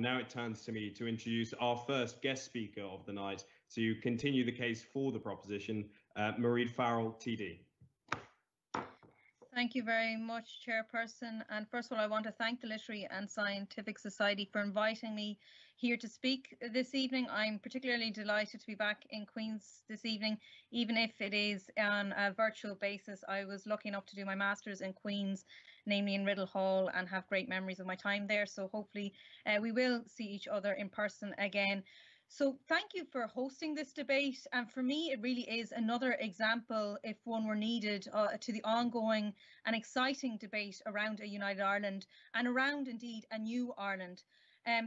now it turns to me to introduce our first guest speaker of the night to continue the case for the proposition, Mairéad Farrell, TD. Thank you very much, Chairperson. And first of all, I want to thank the Literary and Scientific Society for inviting me here to speak this evening. I'm particularly delighted to be back in Queen's this evening, even if it is on a virtual basis. I was lucky enough to do my Masters in Queen's, namely in Riddle Hall, and have great memories of my time there. So hopefully we will see each other in person again. So thank you for hosting this debate, and for me it really is another example, if one were needed, to the ongoing and exciting debate around a united Ireland and around indeed a new Ireland.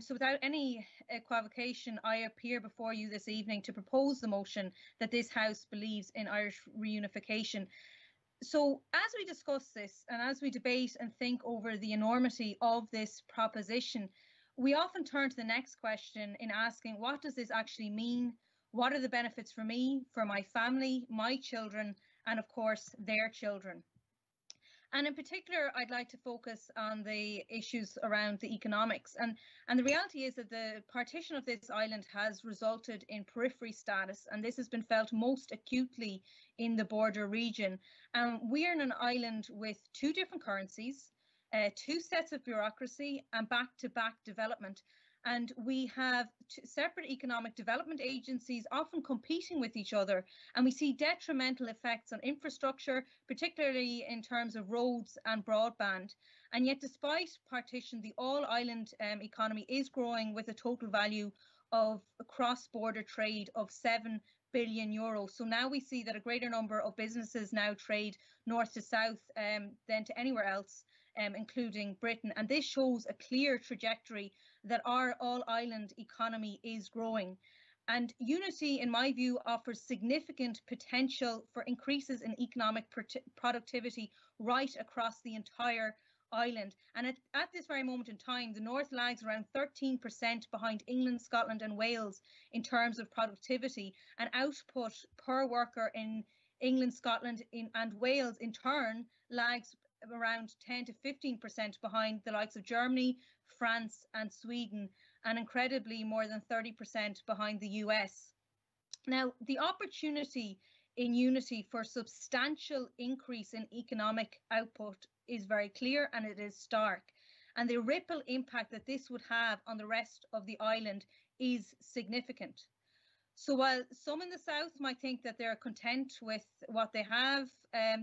So without any equivocation, I appear before you this evening to propose the motion that this House believes in Irish reunification. So as we discuss this and as we debate and think over the enormity of this proposition, we often turn to the next question in asking, what does this actually mean? What are the benefits for me, for my family, my children, and of course, their children? And in particular, I'd like to focus on the issues around the economics. And the reality is that the partition of this island has resulted in periphery status, and this has been felt most acutely in the border region. We are in an island with two different currencies, two sets of bureaucracy and back-to-back development. And we have separate economic development agencies often competing with each other. And we see detrimental effects on infrastructure, particularly in terms of roads and broadband. And yet, despite partition, the all-island economy is growing with a total value of cross-border trade of €7 billion. So now we see that a greater number of businesses now trade north to south than to anywhere else, including Britain. And this shows a clear trajectory that our all-island economy is growing. And unity, in my view, offers significant potential for increases in economic productivity right across the entire island. And at this very moment in time, the North lags around 13% behind England, Scotland and Wales in terms of productivity, and output per worker in England, Scotland and Wales in turn lags around 10 to 15% behind the likes of Germany, France and Sweden, and incredibly more than 30% behind the US. Now, the opportunity in unity for substantial increase in economic output is very clear, and it is stark. And the ripple impact that this would have on the rest of the island is significant. So while some in the south might think that they're content with what they have,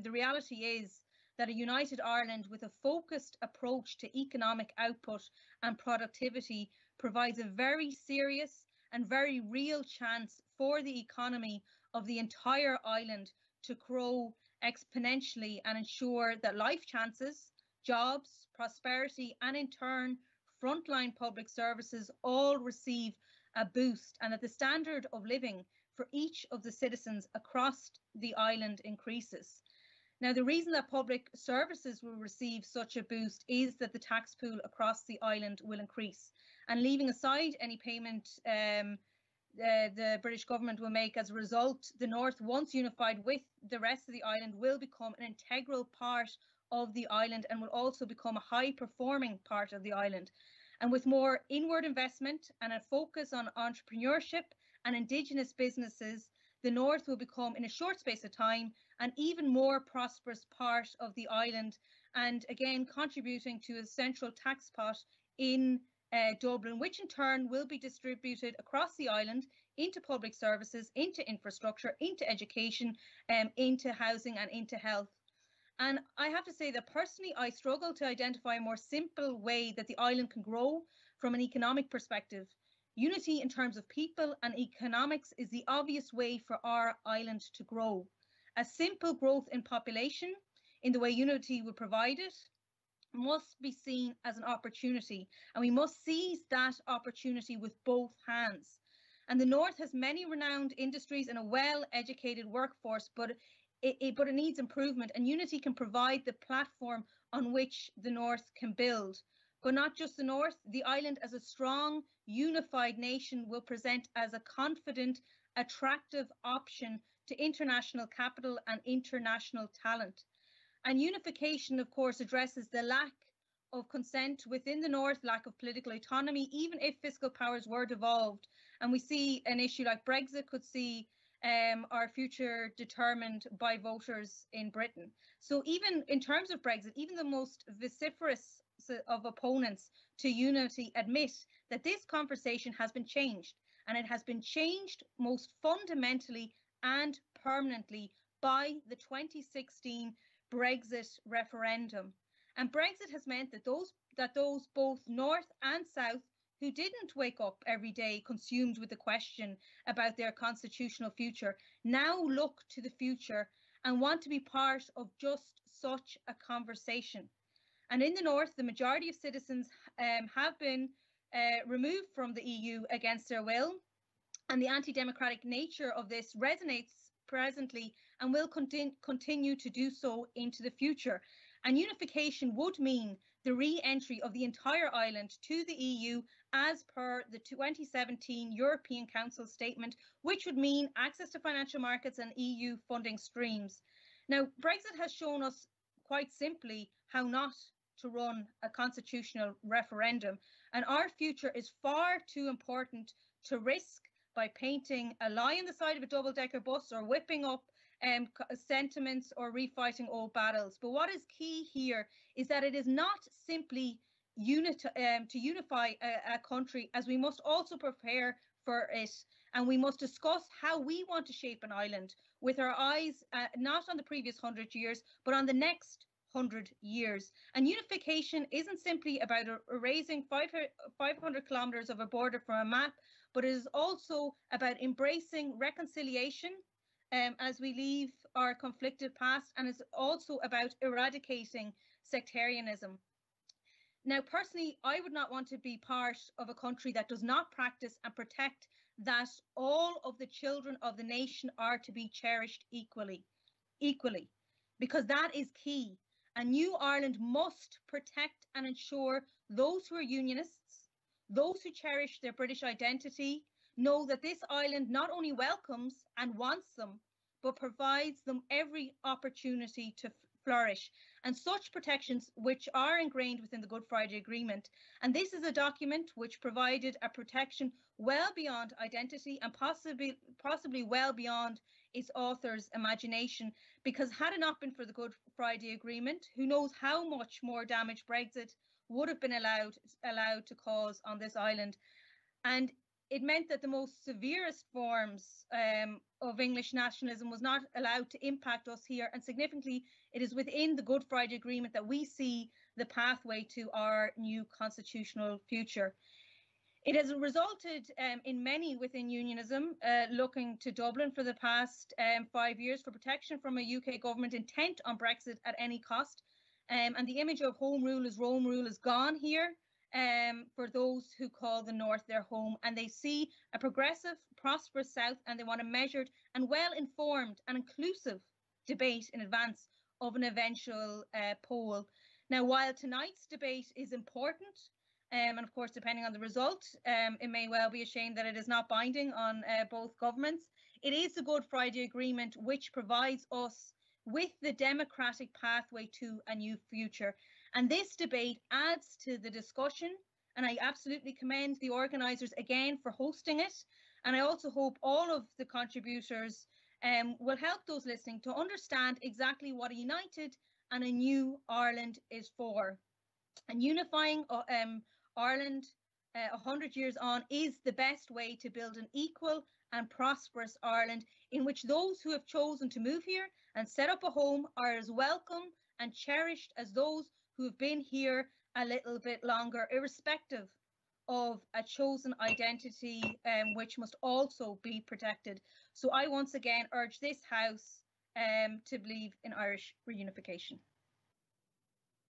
the reality is that a united Ireland with a focused approach to economic output and productivity provides a very serious and very real chance for the economy of the entire island to grow exponentially and ensure that life chances, jobs, prosperity, and in turn, frontline public services all receive a boost, and that the standard of living for each of the citizens across the island increases. Now, the reason that public services will receive such a boost is that the tax pool across the island will increase. And leaving aside any payment the British government will make as a result, the North, once unified with the rest of the island, will become an integral part of the island and will also become a high-performing part of the island. And with more inward investment and a focus on entrepreneurship and Indigenous businesses, the North will become, in a short space of time, an even more prosperous part of the island, and again contributing to a central tax pot in Dublin, which in turn will be distributed across the island into public services, into infrastructure, into education, into housing and into health. And I have to say that personally, I struggle to identify a more simple way that the island can grow from an economic perspective. Unity in terms of people and economics is the obvious way for our island to grow. A simple growth in population, in the way unity would provide it, must be seen as an opportunity, and we must seize that opportunity with both hands. And the North has many renowned industries and a well-educated workforce, but it needs improvement, and unity can provide the platform on which the North can build. But not just the North, the island as a strong, unified nation will present as a confident, attractive option to international capital and international talent. And unification, of course, addresses the lack of consent within the North, lack of political autonomy, even if fiscal powers were devolved. And we see an issue like Brexit could see our future determined by voters in Britain. So even in terms of Brexit, even the most vociferous of opponents to unity admit that this conversation has been changed, and it has been changed most fundamentally and permanently by the 2016 Brexit referendum. And Brexit has meant that those both North and South who didn't wake up every day consumed with the question about their constitutional future now look to the future and want to be part of just such a conversation. And in the North, the majority of citizens have been removed from the EU against their will, and the anti-democratic nature of this resonates presently and will continue to do so into the future. And unification would mean the re-entry of the entire island to the EU as per the 2017 European Council statement, which would mean access to financial markets and EU funding streams. Now, Brexit has shown us quite simply how not to run a constitutional referendum, and our future is far too important to risk by painting a lie on the side of a double-decker bus or whipping up sentiments or refighting old battles. But what is key here is that it is not simply to unify a country, as we must also prepare for it, and we must discuss how we want to shape an island with our eyes not on the previous 100 years, but on the next 100 years. And unification isn't simply about erasing 500 kilometers of a border from a map, but it is also about embracing reconciliation as we leave our conflicted past, and it's also about eradicating sectarianism. Now, personally, I would not want to be part of a country that does not practice and protect that all of the children of the nation are to be cherished equally, because that is key. And New Ireland must protect and ensure those who are unionists, those who cherish their British identity, know that this island not only welcomes and wants them, but provides them every opportunity to flourish. And such protections which are ingrained within the Good Friday Agreement. And this is a document which provided a protection well beyond identity and possibly well beyond its author's imagination, because had it not been for the Good Friday Agreement, who knows how much more damage Brexit would have been allowed to cause on this island. And it meant that the most severest forms of English nationalism was not allowed to impact us here. And significantly, it is within the Good Friday Agreement that we see the pathway to our new constitutional future. It has resulted in many within unionism looking to Dublin for the past 5 years for protection from a UK government intent on Brexit at any cost. And the image of home rule is Rome rule is gone here. For those who call the North their home, and they see a progressive, prosperous South, and they want a measured and well-informed and inclusive debate in advance of an eventual poll. Now, while tonight's debate is important, and of course, depending on the result, it may well be a shame that it is not binding on both governments, it is the Good Friday Agreement which provides us with the democratic pathway to a new future. And this debate adds to the discussion, and I absolutely commend the organisers again for hosting it. And I also hope all of the contributors will help those listening to understand exactly what a united and a new Ireland is for. And unifying Ireland 100 years on is the best way to build an equal and prosperous Ireland in which those who have chosen to move here and set up a home are as welcome and cherished as those who have been here a little bit longer, irrespective of a chosen identity which must also be protected. So I once again urge this House to believe in Irish reunification.